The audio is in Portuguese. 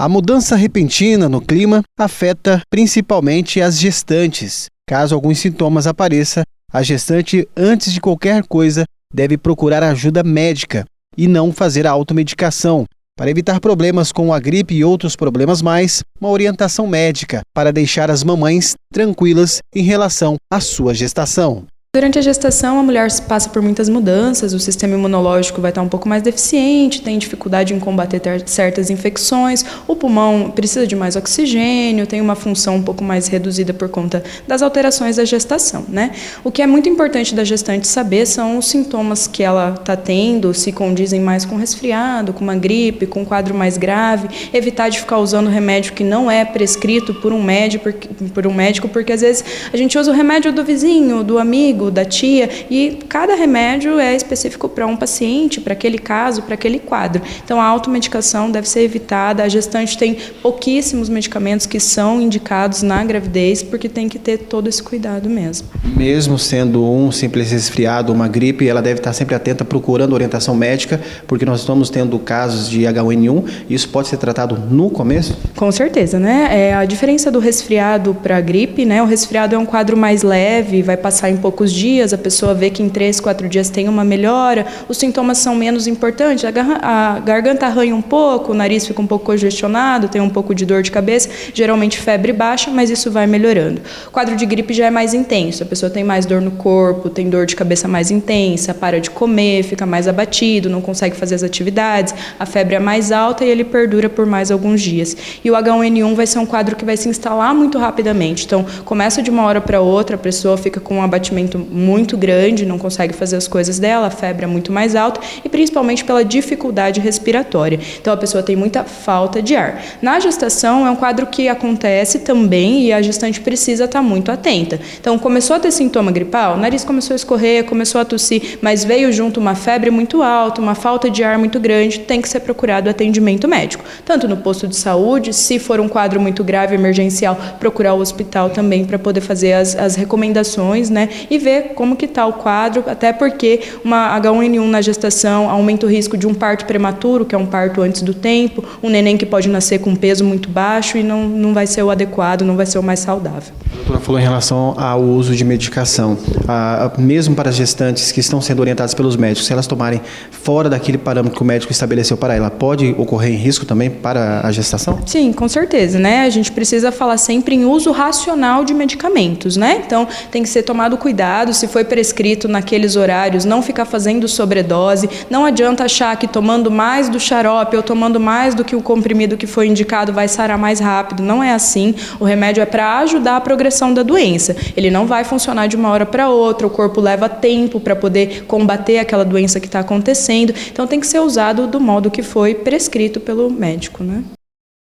A mudança repentina no clima afeta principalmente as gestantes. Caso alguns sintomas apareçam, a gestante, antes de qualquer coisa, deve procurar ajuda médica e não fazer a automedicação. Para evitar problemas com a gripe e outros problemas mais, uma orientação médica para deixar as mamães tranquilas em relação à sua gestação. Durante a gestação, a mulher passa por muitas mudanças, o sistema imunológico vai estar um pouco mais deficiente, tem dificuldade em combater certas infecções, o pulmão precisa de mais oxigênio, tem uma função um pouco mais reduzida por conta das alterações da gestação, né? O que é muito importante da gestante saber são os sintomas que ela está tendo, se condizem mais com resfriado, com uma gripe, com um quadro mais grave, evitar de ficar usando remédio que não é prescrito por um médico, porque às vezes a gente usa o remédio do vizinho, do amigo, da tia, e cada remédio é específico para um paciente, para aquele caso, para aquele quadro. Então, a automedicação deve ser evitada. A gestante tem pouquíssimos medicamentos que são indicados na gravidez, porque tem que ter todo esse cuidado mesmo. Mesmo sendo um simples resfriado, uma gripe, ela deve estar sempre atenta, procurando orientação médica, porque nós estamos tendo casos de H1N1, e isso pode ser tratado no começo? Com certeza, né? A diferença do resfriado para a gripe, né? O resfriado é um quadro mais leve, vai passar em poucos dias, a pessoa vê que em 3, 4 dias tem uma melhora, os sintomas são menos importantes, a garganta arranha um pouco, o nariz fica um pouco congestionado, tem um pouco de dor de cabeça, geralmente febre baixa, mas isso vai melhorando. O quadro de gripe já é mais intenso, a pessoa tem mais dor no corpo, tem dor de cabeça mais intensa, para de comer, fica mais abatido, não consegue fazer as atividades, a febre é mais alta e ele perdura por mais alguns dias. E o H1N1 vai ser um quadro que vai se instalar muito rapidamente, então começa de uma hora para outra, a pessoa fica com um abatimento muito grande, não consegue fazer as coisas dela, a febre é muito mais alta e principalmente pela dificuldade respiratória. Então a pessoa tem muita falta de ar. Na gestação é um quadro que acontece também e a gestante precisa estar muito atenta. Então começou a ter sintoma gripal, o nariz começou a escorrer, começou a tossir, mas veio junto uma febre muito alta, uma falta de ar muito grande, tem que ser procurado atendimento médico. Tanto no posto de saúde, se for um quadro muito grave, emergencial, procurar o hospital também para poder fazer as recomendações, né, e ver como que está o quadro, até porque uma H1N1 na gestação aumenta o risco de um parto prematuro, que é um parto antes do tempo, um neném que pode nascer com peso muito baixo e não vai ser o adequado, não vai ser o mais saudável. A doutora falou em relação ao uso de medicação. Mesmo para as gestantes que estão sendo orientadas pelos médicos, se elas tomarem fora daquele parâmetro que o médico estabeleceu para ela, pode ocorrer em risco também para a gestação? Sim, com certeza, né? A gente precisa falar sempre em uso racional de medicamentos, né? Então, tem que ser tomado cuidado, se foi prescrito naqueles horários, não ficar fazendo sobredose, não adianta achar que tomando mais do xarope ou tomando mais do que o comprimido que foi indicado vai sarar mais rápido, não é assim. O remédio é para ajudar a progressão da doença, ele não vai funcionar de uma hora para outra, o corpo leva tempo para poder combater aquela doença que está acontecendo, então tem que ser usado do modo que foi prescrito pelo médico, né?